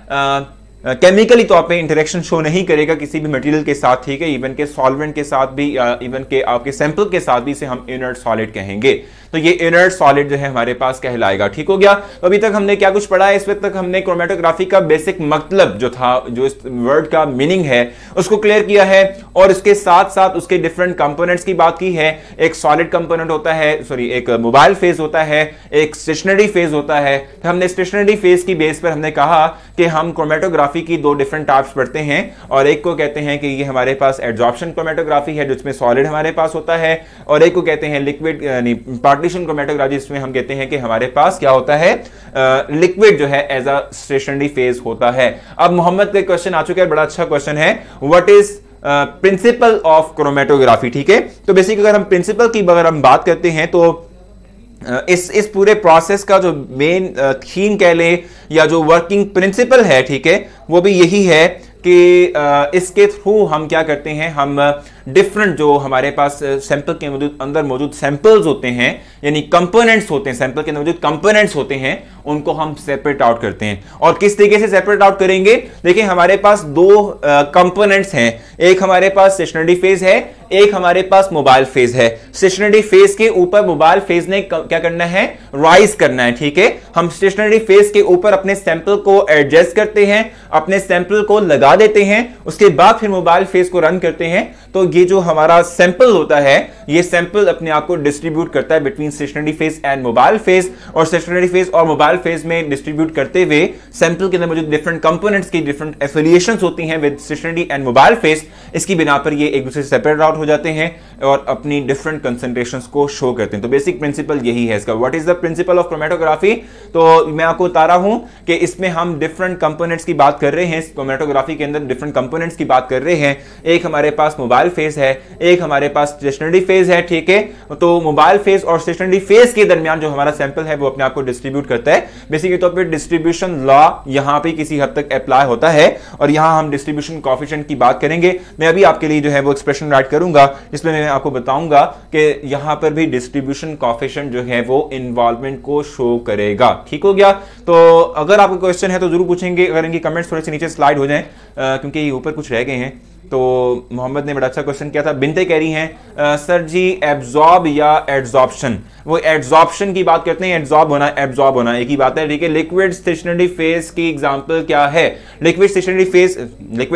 केमिकली तौर पे इंटरेक्शन शो नहीं करेगा किसी भी मटेरियल के साथ, ठीक है, इवन के सॉल्वेंट के साथ भी, इवन के आपके सैंपल के साथ भी, इसे हम इनर्ट सॉलिड कहेंगे। तो ये इनर्ट सॉलिड जो है हमारे पास कहलाएगा। ठीक हो गया। तो अभी तक हमने क्या कुछ पढ़ा है, इस वक्त तक हमने क्रोमेटोग्राफी का बेसिक मतलब जो था, जो इस वर्ड का मीनिंग है उसको क्लियर किया है और इसके साथ साथ उसके डिफरेंट कंपोनेंट्स की बात की है। एक सॉलिड कंपोनेंट होता है, सॉरी एक मोबाइल फेज होता है, एक स्टेशनरी फेज होता है। तो हमने स्टेशनरी फेज की बेस पर हमने कहा कि हम क्रोमेटोग्राफी की दो डिफरेंट टाइप्स पढ़ते हैं और एक को कहते हैं कि ये हमारे पास एडजॉर्प्शन क्रोमेटोग्राफी है जिसमें सॉलिड हमारे पास होता है, और एक को कहते हैं लिक्विड यानी पार्टीशन क्रोमेटोग्राफी जिसमें हम कहते हैं कि हमारे पास क्या होता है, लिक्विड जो है एज अ स्टेशनरी फेज होता है। अब मोहम्मद का क्वेश्चन आ चुका है, बड़ा अच्छा क्वेश्चन है, what is principle of chromatography. ठीक है, तो बेसिक अगर हम प्रिंसिपल की अगर हम बात करते हैं तो इस पूरे प्रोसेस का जो मेन थीम कह ले या जो वर्किंग प्रिंसिपल है, ठीक है, वो भी यही है कि इसके थ्रू हम क्या करते हैं, हम डिफरेंट जो हमारे पास सैंपल के अंदर मौजूद सैंपल्स होते हैं यानी कंपोनेंट्स होते हैं, सैंपल के अंदर मौजूद कंपोनेंट्स होते हैं, उनको हम सेपरेट आउट करते हैं। और किस तरीके से सेपरेट आउट करेंगे, देखिए हमारे पास दो कंपोनेंट्स हैं, एक हमारे पास स्टेशनरी फेज है, एक हमारे पास मोबाइल फेज है। स्टेशनरी फेज के ऊपर मोबाइल फेज ने क्या करना है, राइज करना है। ठीक है, हम स्टेशनरी फेज के ऊपर अपने सैंपल को एडजस्ट करते हैं, अपने सैंपल को लगा देते हैं, उसके बाद फिर मोबाइल फेज को रन करते हैं। तो ये जो हमारा सैंपल होता है, ये सैंपल अपने आप को डिस्ट्रीब्यूट करता है between stationary phase and mobile phase, और स्टेशनरी फेज और मोबाइल फेज में डिस्ट्रीब्यूट करते हुए सैंपल के अंदर मौजूद डिफरेंट कंपोनेंट्स की डिफरेंट एफिलिएशंस होती हैं with stationary and mobile phase. इसकी बिना पर ये एक दूसरे से सेपरेट आउट हो जाते हैं और अपनी डिफरेंट कंसंट्रेशंस को शो करते हैं। तो बेसिक प्रिंसिपल यही है इसका। What is the principal of chromatography, तो मैं आपको बता रहा हूं कि इसमें हम डिफरेंट कंपोनेंट्स की बात कर रहे हैं, क्रोमेटोग्राफी के अंदर डिफरेंट कंपोनेंट्स की बात कर रहे हैं। एक हमारे पास मोबाइल फेज है, एक हमारे पास स्टेशनरी फेज है। ठीक है, तो मोबाइल फेज और स्टेशनरी फेज के दरमियान जो हमारा सैंपल है वो अपने आप को डिस्ट्रीब्यूट करता है। बेसिकली तौर पे डिस्ट्रीब्यूशन लॉ यहां पे किसी हद तक अप्लाई होता है और यहां हम डिस्ट्रीब्यूशन कोएफिशिएंट की बात करेंगे। मैं अभी आपके लिए जो है वो एक्सप्रेशन राइट करूंगा जिसमें मैं आपको बताऊंगा कि यहां पर भी डिस्ट्रीब्यूशन कोएफिशिएंट जो है वो इन्वॉल्वमेंट को शो करेगा। ठीक हो गया। तो अगर आपको क्वेश्चन है तो जरूर पूछेंगे, अगर इनकी कमेंट्स थोड़े से नीचे स्लाइड हो जाएं क्योंकि ऊपर कुछ रह गए हैं तो मोहम्मद ने बड़ा अच्छा क्वेश्चन किया था। बिनते कह रही हैं सर जी एब्जॉर्ब या एड्सॉर्प्शन, वो एड्सॉर्प्शन की बात करते हैं, एब्जॉर्ब होना एक ही बात है, ठीक है। लिक्विड स्टेशनरी फेज की एग्जांपल क्या है? लिक्विड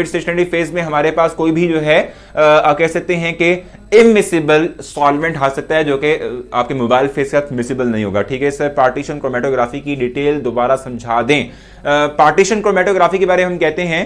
स्टेशनरी फेज में हमारे पास कोई भी जो है आप कह सकते हैं कि इमिसिबल सॉल्वेंट आ सकता है जो कि आपके मोबाइल फेज के साथ मिसिबल नहीं होगा, ठीक है। सर पार्टीशन क्रोमेटोग्राफी की डिटेल दोबारा समझा दें। पार्टीशन क्रोमेटोग्राफी के बारे में हम कहते हैं,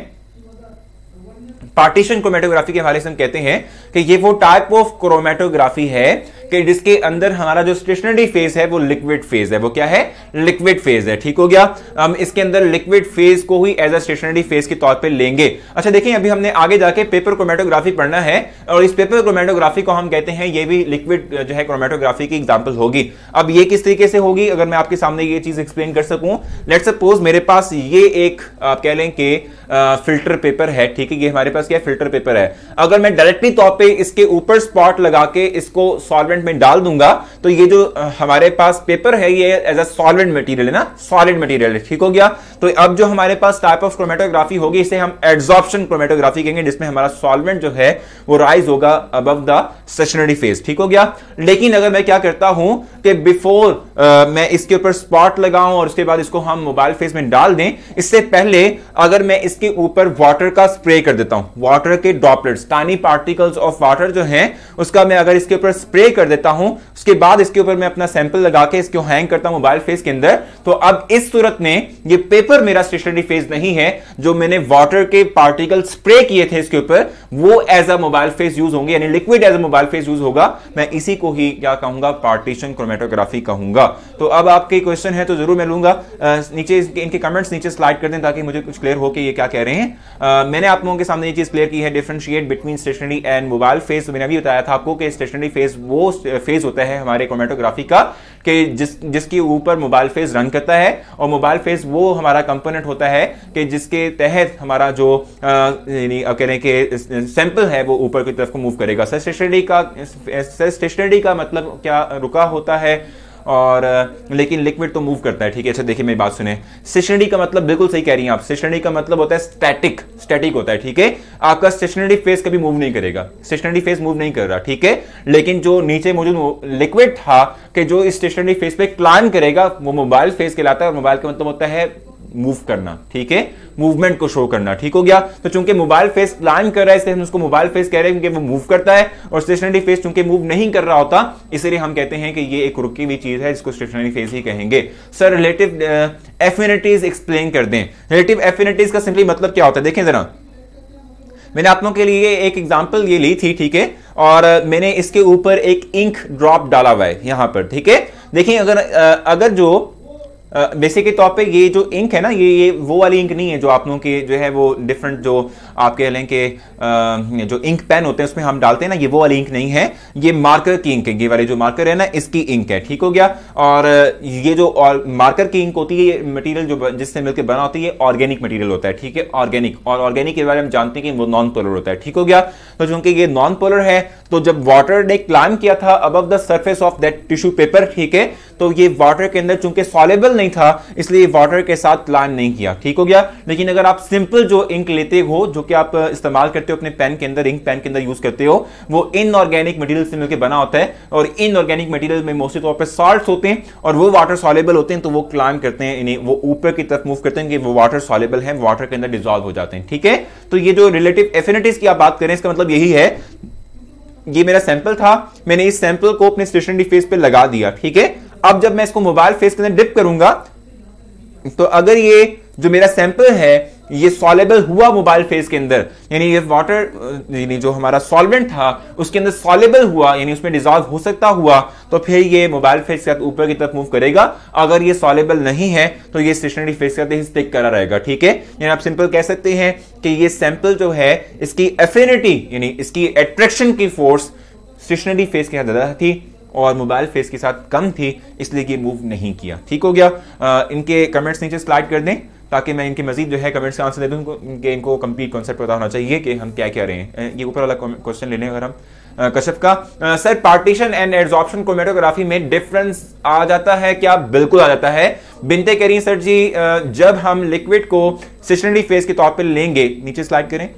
पार्टीशन क्रोमेटोग्राफी के हवाले से हम कहते हैं कि ये वो टाइप ऑफ क्रोमेटोग्राफी है कि जिसके अंदर हमारा जो स्टेशनरी फेज है वो लिक्विड फेज है। वो क्या है? लिक्विड फेज है, ठीक हो गया। हम इसके अंदर लिक्विड फेज को ही एज अ स्टेशनरी फेज के तौर पे लेंगे। अच्छा देखिए, अभी हमने आगे जाके पेपर क्रोमेटोग्राफी पढ़ना है और इस पेपर क्रोमेटोग्राफी को हम कहते हैं ये भी लिक्विड जो है क्रोमेटोग्राफी की एग्जांपल होगी। अब ये किस तरीके से होगी, अगर मैं आपके सामने ये चीज एक्सप्लेन कर सकूं। लेट्स सपोज मेरे पास ये एक आप कह लें कि फिल्टर पेपर है, ठीक है। ये हमारे पास क्या है? फिल्टर पेपर है। अगर मैं डायरेक्टली तौर पे इसके ऊपर स्पॉट लगा के इसको सॉल्वेंट में डाल दूंगा तो ये जो हमारे पास पेपर है ये एज अ सॉल्वेंट मटेरियल है ना, सॉलिड मटेरियल है, ठीक हो गया। तो अब जो हमारे पास टाइप ऑफ क्रोमेटोग्राफी होगी इसे हम एड्सॉर्प्शन क्रोमेटोग्राफी कहेंगे, जिसमें हमारा सॉल्वेंट जो है वो राइज होगा अबव द स्टेशनरी फेज, ठीक हो गया। लेकिन अगर मैं क्या करता हूं कि बिफोर मैं इसके ऊपर स्पॉट लगाऊं और उसके बाद इसको हम मोबाइल फेज में डाल दें, इससे पहले अगर मैं इसके ऊपर वाटर का स्प्रे कर देता हूं, वाटर के droplets, tiny particles of water जो हैं उसका मैं अगर इसके ऊपर स्प्रे कर देता हूं, उसके बाद इसके ऊपर मैं अपना सैंपल लगा के इसको हैंग करता हूं मोबाइल फेज के अंदर, तो अब इस सूरत में ये पेपर मेरा स्टेशनरी फेज नहीं है। जो मैंने वाटर के पार्टिकल स्प्रे किए थे इसके ऊपर वो as a mobile phase use होंगे, यानी liquid as a mobile phase use होगा। मैं इसी को ही क्या कहूंगा? पार्टीशन क्रोमेटोग्राफी कहूंगा। तो अब आपके क्वेश्चन है तो जरूर मैं लूंगा, नीचे इनके कमेंट्स नीचे स्लाइड कर दें ताकि मुझे कुछ क्लियर हो कि ये क्या कह रहे हैं। मैंने आप लोगों के सामने ये चीज क्लियर की है, differentiate between stationary and mobile phase. तो मैंने अभी बताया था आपको कि स्टेशनरी फेज वो फेज होता है हमारे क्रोमेटोग्राफी का कि जिसके ऊपर मोबाइल फेज रन करता है, और मोबाइल फेज वो हमारा कंपोनेंट होता है कि जिसके तहत हमारा जो कह रहे हैं कि सैंपल है वो ऊपर की तरफ को मूव करेगा। स्टेशनरी का मतलब क्या? रुका होता है, और लेकिन लिक्विड तो मूव करता है, ठीक है। अच्छा देखिए मेरी बात सुने, स्टेशनरी का मतलब बिल्कुल सही कह रही हैं आप, स्टेशनरी का मतलब होता है स्टैटिक होता है, ठीक है। आपका स्टेशनरी फेज कभी मूव नहीं करेगा, स्टेशनरी फेज मूव नहीं कर रहा, ठीक है। लेकिन जो नीचे मौजूद लिक्विड था कि जो इस स्टेशनरी फेज पे क्लाइंब करेगा वो मोबाइल फेज कहलाता है, और मोबाइल का मतलब होता है मूव करना, ठीक है, मूवमेंट को शो करना, ठीक हो गया। तो चूंकि मोबाइल फेस क्लाइंब कर रहा है इसलिए हम उसको मोबाइल फेस कह रहे हैं क्योंकि वो मूव करता है, और स्टेशनरी फेस चूंकि मूव नहीं कर रहा होता इसलिए हम कहते हैं कि ये एक रुकी हुई चीज है, इसको स्टेशनरी फेस ही कहेंगे। सर रिलेटिव एफिनिटीज एक्सप्लेन कर दें। रिलेटिव एफिनिटीज का सिंपली मतलब क्या होता है? देखें जरा, मैंने आप लोगों के लिए एक एग्जांपल ये ली थी, ठीक है, और मैंने इसके ऊपर एक इंक ड्रॉप डाला हुआ है यहां पर, ठीक है। देखिए अगर जो बेसिक तौर पे ये जो इंक है ना, ये वो वाली इंक नहीं है जो आप लोगों के जो है वो डिफरेंट जो आप कह लें कि जो इंक पेन होते हैं उसमें हम डालते हैं ना, ये वो वाली इंक नहीं है, ये मार्कर की इंक है। ये वाले जो मार्कर है ना इसकी इंक है, ठीक हो गया। और ये जो मार्कर की इंक होती है, मटेरियल जो जिससे मिलकर बना होती है ऑर्गेनिक मटेरियल होता है, ठीक है, ऑर्गेनिक। और ऑर्गेनिक के बारे में जानते हैं कि वो नॉन पोलर होता है, ठीक हो गया। तो चूंकि ये नॉन पोलर है तो जब वाटर ने क्लाइंब किया था above the surface of that tissue paper, ठीक है, तो ये वाटर के अंदर चूंकि सॉल्युबल नहीं था इसलिए वाटर के साथ क्लाइंब नहीं किया, ठीक हो गया। लेकिन अगर आप सिंपल जो इंक लेते हो, जो कि आप इस्तेमाल करते हो अपने पेन के अंदर, इंक पेन के अंदर यूज करते हो, वो इनऑर्गेनिक मटेरियल से मिलकर बना होता है, और इनऑर्गेनिक मटेरियल में मोस्टली तौर पर सॉल्ट्स होते हैं और वो वाटर सॉल्युबल होते हैं, तो वो क्लाइंब करते हैं, यानी वो ऊपर की तरफ मूव करते हैं कि वो वाटर सॉल्युबल है, वाटर के अंदर डिसॉल्व हो जाते हैं, ठीक है। तो ये जो रिलेटिव एफिनिटीज की आप बात करें इसका मतलब यही है, ये मेरा सैंपल था, मैंने इस सैंपल को अपने स्टेशनरी फेस पे लगा दिया, ठीक है। अब जब मैं इसको मोबाइल फेस के अंदर डिप करूंगा तो अगर ये जो मेरा सैंपल है ये सॉल्युबल हुआ मोबाइल फेस के अंदर, यानी ये वाटर यानी जो हमारा सॉल्वेंट था उसके अंदर सॉल्युबल हुआ, यानी उसमें डिसॉल्व हो सकता हुआ, तो फिर ये मोबाइल फेस के साथ ऊपर की तरफ मूव करेगा। अगर ये सॉल्युबल नहीं है तो ये स्टेशनरी फेस के साथ ही स्टिक करा रहेगा, ठीक है। यानी आप सिंपल कह सकते हैं कि ये सैंपल जो है इसकी एफिनिटी यानी इसकी अट्रैक्शन की फोर्स स्टेशनरी फेस के साथ ज्यादा थी और मोबाइल फेस के साथ कम थी, इसलिए ये मूव नहीं किया, ठीक हो गया। इनके कमेंट्स नीचे स्लाइड कर दें ताकि मैं इनके मजीद जो है कमेंट्स का आंसर दे दूं, इनको कंप्लीट कॉन्सेप्ट पता होना चाहिए कि हम क्या कह रहे हैं। ये ऊपर वाला क्वेश्चन ले लें अगर हम कश्यप का, sir partition and adsorption chromatography में डिफरेंस आ जाता है क्या? बिल्कुल आ जाता है। बिनते कह रही हैं सर जी जब हम लिक्विड को स्टेशनरी फेज के तौर पर लेंगे, नीचे स्लाइड करें,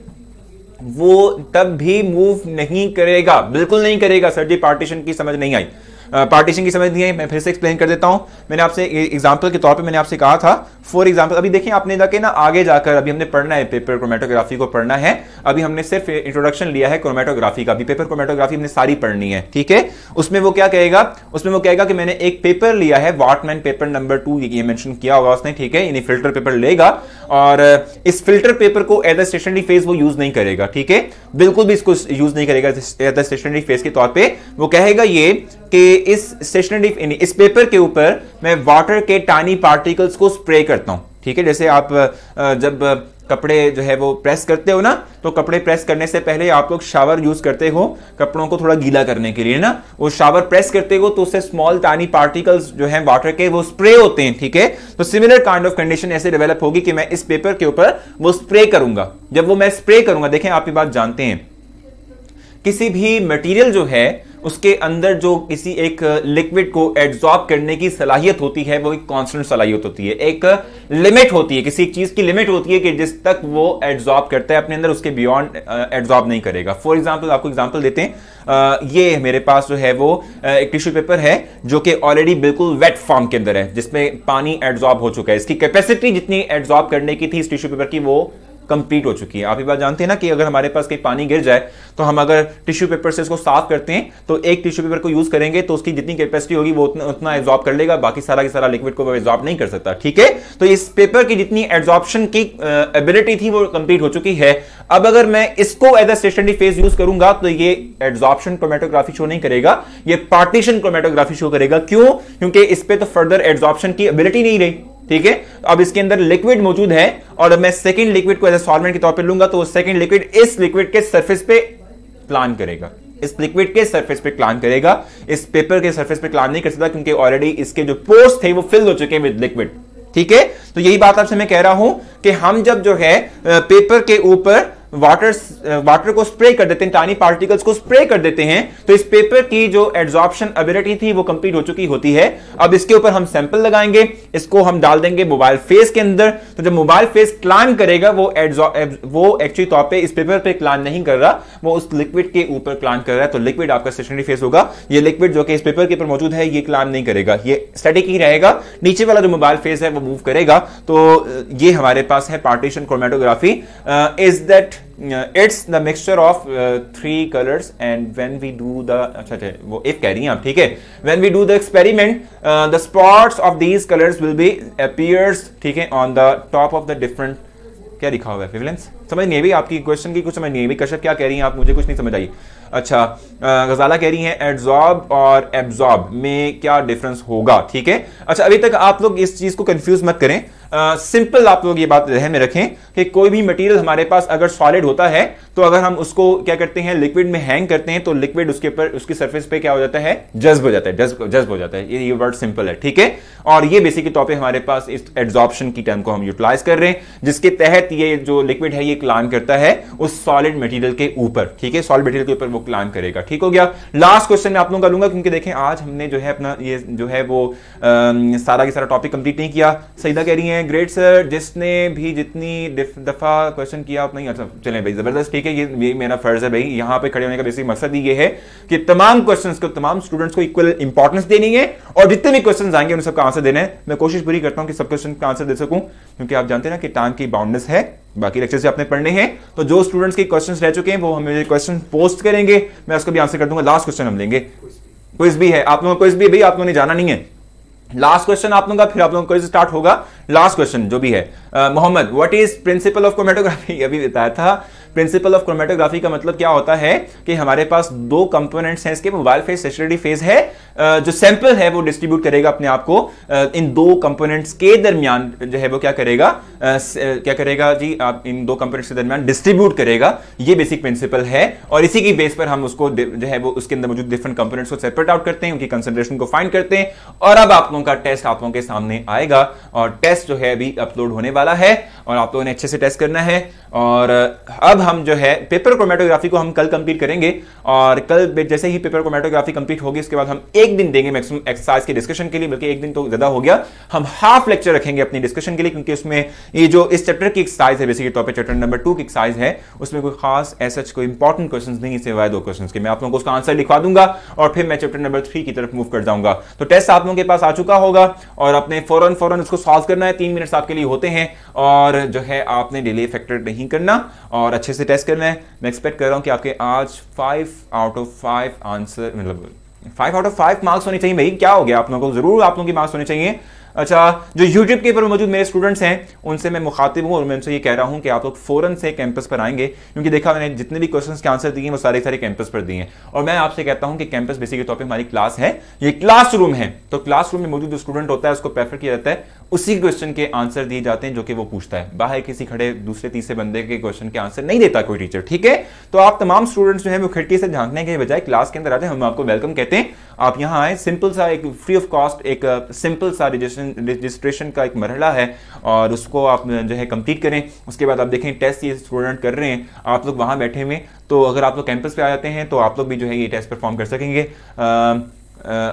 वो तब भी मूव नहीं करेगा, बिल्कुल नहीं करेगा। सर जी पार्टीशन की समझ नहीं आई, पार्टीशन की समझ नहीं आई, मैं फिर से एक्सप्लेन कर देता हूं। मैंने आपसे एग्जांपल के तौर पे मैंने आपसे कहा था, फॉर एग्जांपल अभी देखिए आपने जाके ना आगे जाकर अभी हमने पढ़ना है, पेपर क्रोमेटोग्राफी को पढ़ना है। अभी हमने सिर्फ इंट्रोडक्शन लिया है क्रोमेटोग्राफी का, अभी पेपर क्रोमेटोग्राफी हमने सारी पढ़नी है, ठीक है। उसमें वो क्या कहेगा, उसमें वो कहेगा कि मैंने एक पेपर लिया है, वॉटमैन पेपर नंबर 2, ये मेंशन किया होगा उसने, ठीक है। यानी फिल्टर पेपर लेगा और इस फिल्टर पेपर को एज अ स्टेशनरी फेज वो यूज नहीं करेगा, ठीक है, बिल्कुल भी इसको यूज नहीं करेगा एज अ स्टेशनरी फेज के तौर पे। वो कहेगा ये कि इस स्टेशनरी इस पेपर के ऊपर मैं वाटर के टाइनी पार्टिकल्स को स्प्रे करता हूं, ठीक है। जैसे आप जब कपड़े जो है वो प्रेस करते हो ना, तो कपड़े प्रेस करने से पहले आप लोग शावर यूज करते हो कपड़ों को थोड़ा गीला करने के लिए ना, वो शावर प्रेस करते हो तो उससे स्मॉल टाइनी पार्टिकल्स जो हैं वाटर के वो स्प्रे होते हैं, ठीक है। तो सिमिलर काइंड ऑफ कंडीशन ऐसे डेवलप होगी कि मैं इस पेपर के ऊपर वो स्प्रे करूंगा। जब वो मैं स्प्रे करूंगा, देखें आप ये बात जानते हैं, किसी भी मटेरियल जो है उसके अंदर जो किसी एक लिक्विड को एब्जॉर्ब करने की सलाहियत होती है, वो एक कांस्टेंट सलाहियत होती है, एक लिमिट होती है, किसी एक चीज की लिमिट होती है कि जिस तक वो एब्जॉर्ब करता है अपने अंदर, उसके बियॉन्ड एब्जॉर्ब नहीं करेगा। फॉर एग्जांपल आपको एग्जांपल देते हैं, ये मेरे पास जो है वो एक टिश्यू पेपर है जो कि ऑलरेडी बिल्कुल वेट फॉर्म के अंदर है, जिसमें पानी एब्जॉर्ब हो चुका है। इसकी कैपेसिटी जितनी एब्जॉर्ब करने की थी इस टिश्यू पेपर की, वो कंप्लीट हो चुकी है। आप ये बात जानते हैं ना कि अगर हमारे पास कहीं पानी गिर जाए तो हम अगर टिश्यू पेपर से इसको साफ करते हैं तो एक टिश्यू पेपर को यूज करेंगे तो उसकी जितनी कैपेसिटी होगी वो उतना एब्जॉर्ब कर लेगा, बाकी सारा की सारा लिक्विड को वो एब्जॉर्ब नहीं कर सकता, ठीक है। तो इस पेपर की जितनी एब्जॉर्प्शन की एबिलिटी थी वो कंप्लीट हो चुकी है। अब अगर मैं इसको as a stationary phase use करूंगा तो ये एब्जॉर्प्शन क्रोमेटोग्राफी शो नहीं करेगा, ये पार्टीशन क्रोमेटोग्राफी शो करेगा। क्यों? क्योंकि इस पे तो फर्दर एब्जॉर्प्शन की एबिलिटी नहीं रही, ठीक है। अब इसके अंदर लिक्विड मौजूद है और अब मैं सेकंड लिक्विड को एज अ सॉल्वेंट के तौर पे लूंगा तो वो सेकंड लिक्विड इस लिक्विड के सरफेस पे प्लान करेगा, इस लिक्विड के सरफेस पे प्लान करेगा, इस पेपर के सरफेस पे प्लान नहीं कर सकता क्योंकि ऑलरेडी इसके जो पोर्स थे वो फिल हो चुके हैं विद लिक्विड, ठीक है। तो यही बात आपसे मैं कह रहा हूं कि हम जब जो है पेपर के ऊपर वाटर को स्प्रे कर देते हैं, टाइनी पार्टिकल्स को स्प्रे कर देते हैं, तो इस पेपर की जो एब्जॉर्प्शन एबिलिटी थी वो कंप्लीट हो चुकी होती है। अब इसके ऊपर हम सैंपल लगाएंगे, इसको हम डाल देंगे मोबाइल फेस के अंदर, तो जब मोबाइल फेस क्लान करेगा वो एक्चुअली तौर पे इस पेपर पे क्लान नहीं कर रहा, वो उस लिक्विड के ऊपर क्लान कर रहा है। तो लिक्विड आपका स्टेशनरी फेस होगा, ये लिक्विड जो कि इस पेपर के ऊपर मौजूद है ये क्लान नहीं करेगा, ये स्टैटिक ही रहेगा। नीचे वाला जो मोबाइल फेस है वो मूव करेगा। तो ये हमारे पास है partition chromatography. Is that it's the mixture of three colors and when we do the अच्छा वो if कह रही हैं आप, ठीक है। when we do the experiment the spots of these colors will be appears, ठीक है, on the top of the different, क्या लिखा हुआ है, वेवलेंथ समझ नहीं है भाई आपकी क्वेश्चन की, कुछ समझ नहीं है भाई। कश्यप क्या कह रही हैं आप, मुझे कुछ नहीं समझ आई। अच्छा गजाला कह रही हैं एब्जॉर्ब और एब्जॉर्ब में क्या डिफरेंस होगा, ठीक है। अच्छा अभी तक आप लोग इस चीज को कंफ्यूज मत करें, सिंपल आप लोग ये बात ध्यान में रखें कि कोई भी मटेरियल हमारे पास अगर सॉलिड होता है तो अगर हम उसको क्या करते हैं लिक्विड में हैंग करते हैं तो लिक्विड उसके ऊपर उसकी सरफेस पे क्या हो जाता है, जज्ब हो जाता है, जज्ब हो जाता है। ये वर्ड सिंपल है, ठीक है। और ये बेसिकली तौर पे हमारे पास इस एब्जॉर्प्शन की टर्म को हम यूटिलाइज कर रहे हैं, जिसके तहत ये जो लिक्विड है ये क्लान करता है उस सॉलिड मटेरियल के ऊपर, ठीक है, सॉलिड मटेरियल के ऊपर वो क्लान करेगा, ठीक हो गया। लास्ट क्वेश्चन मैं आप लोगों का लूंगा क्योंकि देखें आज हमने जो है अपना ये जो है वो सारा के सारा टॉपिक कंप्लीट नहीं किया। सईदा कह रही है ग्रेट सर, जिसने भी जितनी दफा क्वेश्चन किया उतना ही अच्छा। चले भाई जबरदस्त, ठीक है, ये मेरा फर्ज है भाई, यहाँ पे खड़े होने का बेसिक मकसद ये है कि तमाम क्वेश्चंस को तमाम स्टूडेंट्स को इक्वल इंपॉर्टेंस देनी है और जितने भी क्वेश्चंस आएंगे उन सबका आंसर देना है। मैं कोशिश पूरी करता हूं कि सब क्वेश्चन का आंसर दे सकूं क्योंकि आप जानते हैं ना कि टाइम की बाउंडनेस है, बाकी लेक्चर से आपने पढ़ने हैं। तो जो स्टूडेंट्स के क्वेश्चंस रह चुके हैं वो हमें क्वेश्चन पोस्ट करेंगे, मैं उसका भी आंसर कर दूंगा। लास्ट क्वेश्चन हम लेंगे, क्विज भी है, आप लोगों को क्विज भी भाई आप लोगों ने जाना नहीं है। लास्ट क्वेश्चन आप लोगों का, फिर आप लोगों का क्विज स्टार्ट होगा। लास्ट क्वेश्चन जो भी है, Mohammad what is principle of chromatography, अभी बताया था। प्रिंसिपल ऑफ क्रोमेटोग्राफी का मतलब क्या होता है कि हमारे पास दो कंपोनेंट्स हैं इसके, मोबाइल फेज स्टेशनरी फेज है। जो सैंपल है वो डिस्ट्रीब्यूट करेगा अपने आप को इन दो कंपोनेंट्स के दरमियान, जो है वो क्या करेगा जी, आप इन दो कंपोनेंट्स के दरमियान डिस्ट्रीब्यूट करेगा। ये बेसिक प्रिंसिपल है और इसी की बेस पर हम उसको जो है वो उसके अंदर मौजूद डिफरेंट कंपोनेंट्स को सेपरेट आउट करते हैं, उनकी कंसंट्रेशन को फाइंड करते हैं। और अब आप लोगों का टेस्ट आप लोगों के सामने आएगा और टेस्ट जो है अभी अपलोड होने वाला है। और आप लोगों ने अच्छे से टेस्ट करना है। और अब हम जो है पेपर क्रोमेटोग्राफी को हम कल कंप्लीट करेंगे, और कल जैसे ही पेपर क्रोमेटोग्राफी कंप्लीट होगी उसके बाद हम एक दिन देंगे मैक्सिमम एक्सरसाइज की डिस्कशन के लिए, बल्कि एक दिन तो ज्यादा हो गया, हम हाफ लेक्चर रखेंगे अपनी डिस्कशन के लिए, क्योंकि उसमें ये जो इस चैप्टर की एक्सरसाइज है, बेसिकली तौर पे चैप्टर नंबर 2 की एक्सरसाइज है, उसमें कोई खास ऐसा कोई इंपॉर्टेंट क्वेश्चंस नहीं सिवाय 2 क्वेश्चंस के। मैं आप लोगों को उसका आंसर लिखवा दूंगा और फिर मैं चैप्टर नंबर 3 की तरफ मूव कर जाऊंगा। तो टेस्ट आप लोगों के पास आ चुका होगा और अपने फौरन उसको सॉल्व करना है। 3 मिनट्स आपके लिए होते हैं और जो है आपने डिले फैक्टर नहीं करना और अच्छे से टेस्ट करना है। मैं एक्सपेक्ट कर रहा हूं कि आपके आज 5 आउट ऑफ 5 आंसर, मतलब 5 आउट ऑफ 5 मार्क्स होने चाहिए। भाई क्या हो गया आप लोगों को, जरूर आप लोगों की मार्क्स होने चाहिए। अच्छा, जो YouTube के ऊपर मौजूद मेरे स्टूडेंट्स हैं उनसे मैं मुखातिब हूं और मैं उनसे ये कह रहा हूं कि आप लोग फौरन से कैंपस पर आएंगे, क्योंकि देखा मैंने जितने भी क्वेश्चंस के आंसर दिए हैं वो सारे कैंपस पर दिए हैं। और मैं आपसे कहता हूं कि कैंपस बेसिकली तौर पे हमारी क्लास है, ये क्लासरूम है, तो क्लासरूम में मौजूद जो स्टूडेंट होता है उसको प्रेफर किया जाता है, उसी क्वेश्चन के आंसर दिए जाते हैं जो कि वो पूछता है। बाहर किसी खड़े दूसरे तीसरे बंदे के क्वेश्चन के आंसर नहीं देता कोई टीचर, ठीक है। तो आप तमाम स्टूडेंट्स जो है वो खिड़की से झांकने के बजाय क्लास के अंदर आते हैं, हम आपको वेलकम कहते हैं। आप यहाँ आए, सिंपल सा एक फ्री ऑफ कॉस्ट एक सिंपल सा रजिस्ट्रेशन का एक मरहला है और उसको आप जो है कंप्लीट करें। उसके बाद आप देखें टेस्ट ये स्टूडेंट कर रहे हैं, आप लोग वहां बैठे हुए, तो अगर आप लोग कैंपस पे आ जाते हैं तो आप लोग भी जो है ये टेस्ट परफॉर्म कर सकेंगे।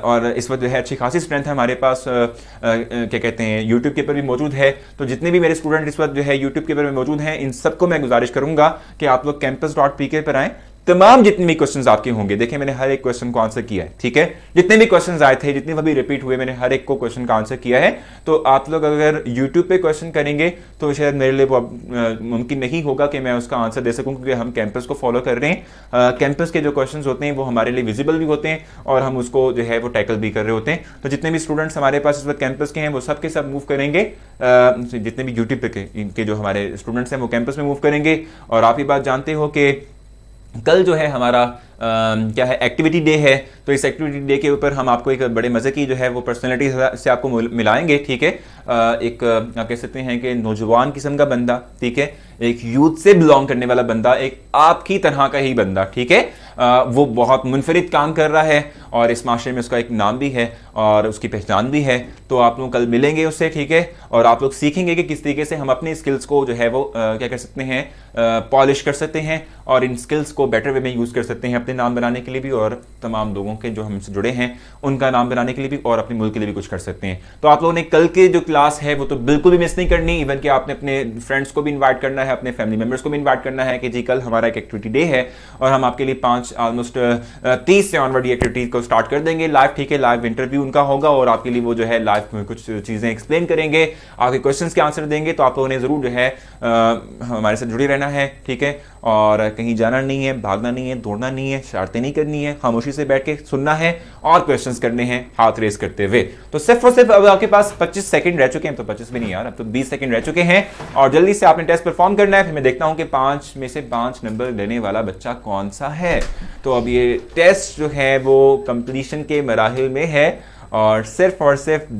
और इस वक्त जो है अच्छी खासी स्ट्रेंथ है हमारे पास, क्या कहते हैं, यूट्यूब के ऊपर भी मौजूद है। तो जितने भी मेरे स्टूडेंट इस वक्त जो है यूट्यूब के ऊपर में मौजूद हैं, इन सबको मैं गुजारिश करूंगा कि आप लोग campus.pk पर आएँ। तमाम जितने भी क्वेश्चंस आपके होंगे, देखिए मैंने हर एक क्वेश्चन को आंसर किया है, ठीक है। जितने भी क्वेश्चंस आए थे, जितने भी रिपीट हुए, मैंने हर एक को क्वेश्चन का आंसर किया है। तो आप लोग अगर YouTube पे क्वेश्चन करेंगे तो शायद मेरे लिए वो मुमकिन नहीं होगा कि मैं उसका आंसर दे सकूं, क्योंकि हम कैंपस को फॉलो कर रहे हैं। कैंपस के जो क्वेश्चन होते हैं वो हमारे लिए विजिबल भी होते हैं और हम उसको जो है वो टैकल भी कर रहे होते हैं। तो जितने भी स्टूडेंट्स हमारे पास इस वक्त कैंपस के हैं वो सब के सब मूव करेंगे, जितने भी यूट्यूब पे इनके जो हमारे स्टूडेंट्स हैं वो कैंपस में मूव करेंगे। और आप ये बात जानते हो कि कल जो है हमारा क्या है, एक्टिविटी डे है। तो इस एक्टिविटी डे के ऊपर हम आपको एक बड़े मजे की जो है वो पर्सनैलिटी से आपको मिलाएंगे, ठीक है। एक आप कह सकते हैं कि नौजवान किस्म का बंदा, ठीक है, एक यूथ से बिलोंग करने वाला बंदा, एक आपकी तरह का ही बंदा, ठीक है। वो बहुत मुनफरिद काम कर रहा है और इस माशरे में उसका एक नाम भी है और उसकी पहचान भी है। तो आप लोग कल मिलेंगे उससे, ठीक है, और आप लोग सीखेंगे कि किस तरीके से हम अपनी स्किल्स को जो है वो क्या कर सकते हैं, पॉलिश कर सकते हैं और इन स्किल्स को बेटर वे में यूज कर सकते हैं अपने नाम बनाने के लिए भी और तमाम लोगों के जो हमसे जुड़े हैं उनका नाम बनाने के लिए भी और अपने मुल्क के लिए भी कुछ कर सकते हैं। तो आप लोगों ने कल की जो क्लास है वो तो बिल्कुल भी मिस नहीं करनी। इवन कि आपने अपने फ्रेंड्स को भी इन्वाइट करना है, अपने फैमिली मेंबर्स को भी इन्वाइट करना है कि जी कल हमारा एक एक्टिविटी डे है और हम आपके लिए 5 ऑलमोस्ट 30 से ऑनवर्ड ये एक्टिविटी को स्टार्ट कर देंगे लाइव, ठीक है। लाइव इंटरव्यू उनका होगा और आपके लिए वो जो है लाइव में कुछ चीजें एक्सप्लेन करेंगे, आपके क्वेश्चंस के आंसर देंगे। तो आप लोगों ने जरूर जो है हमारे साथ जुड़े रहना है, ठीक है, और कहीं जाना नहीं है, भागना नहीं है, दौड़ना नहीं है, शरारतें नहीं करनी है, खामोशी से बैठ के सुनना है और क्वेश्चंस करने हैं हाथ रेस करते हुए। तो सिर्फ और सिर्फ अब आपके पास 25 सेकंड रह चुके हैं, तो 25 भी नहीं यार, अब तो 20 सेकंड रह चुके हैं और जल्दी से आपने टेस्ट परफॉर्म करना है। फिर मैं देखता हूं कि 5 में से 5 नंबर लेने वाला बच्चा कौन सा है। तो अब ये टेस्ट जो है वो कंप्लीशन के मराहिल में है और सिर्फ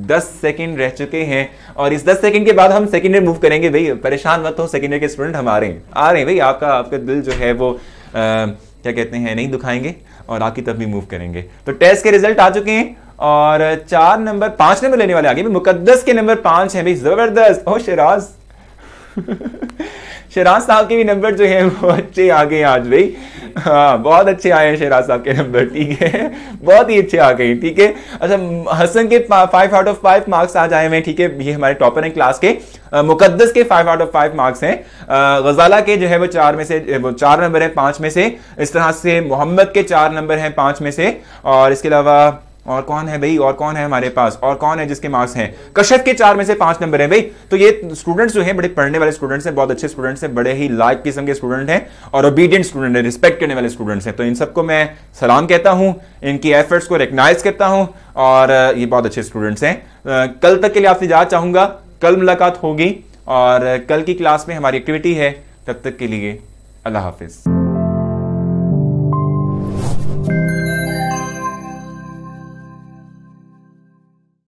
10 सेकंड रह चुके हैं और इस 10 सेकंड के बाद हम सेकंड ईयर मूव करेंगे। भाई परेशान मत हो, सेकंड ईयर के स्टूडेंट हम आ रहे हैं भाई, आपका दिल जो है वो क्या कहते हैं नहीं दुखाएंगे और आपकी तरफ भी मूव करेंगे। तो टेस्ट के रिजल्ट आ चुके हैं और 5 नंबर लेने वाले आगे मुकद्दस के नंबर 5 है भाई, जबरदस्त। ओ शराज शराज साहब के भी नंबर जो है वो अच्छे आ गए आज भाई, हाँ बहुत अच्छे आए हैं शराज साहब के नंबर, ठीक है, बहुत ही अच्छे आ गए, ठीक है। अच्छा, हसन के 5 आउट ऑफ 5 मार्क्स आज आए हैं, ठीक है, ये हमारे टॉपर हैं क्लास के। मुकद्दस के 5 आउट ऑफ 5 मार्क्स हैं। गजाला के जो है वो 4 में से 4 नंबर है 5 में से। इस तरह से मोहम्मद के 4 नंबर हैं 5 में से। और इसके अलावा और कौन है भाई, और कौन है हमारे पास, और कौन है जिसके मार्क्स हैं, कशफ के 4 में से 5 नंबर है भाई। तो ये स्टूडेंट्स जो हैं बड़े पढ़ने वाले स्टूडेंट्स हैं, बहुत अच्छे स्टूडेंट्स हैं, बड़े ही लाइक किस्म के स्टूडेंट हैं और ओबीडियंट स्टूडेंट हैं, रिस्पेक्ट करने वाले स्टूडेंट्स हैं। तो इन सबको मैं सलाम कहता हूं, इनकी एफर्ट्स को रिकग्नाइज करता हूं और ये बहुत अच्छे स्टूडेंट्स हैं। कल तक के लिए आपसे इजाजत चाहूंगा, कल मुलाकात होगी और कल की क्लास में हमारी एक्टिविटी है। तब तक के लिए अल्लाह हाफिज।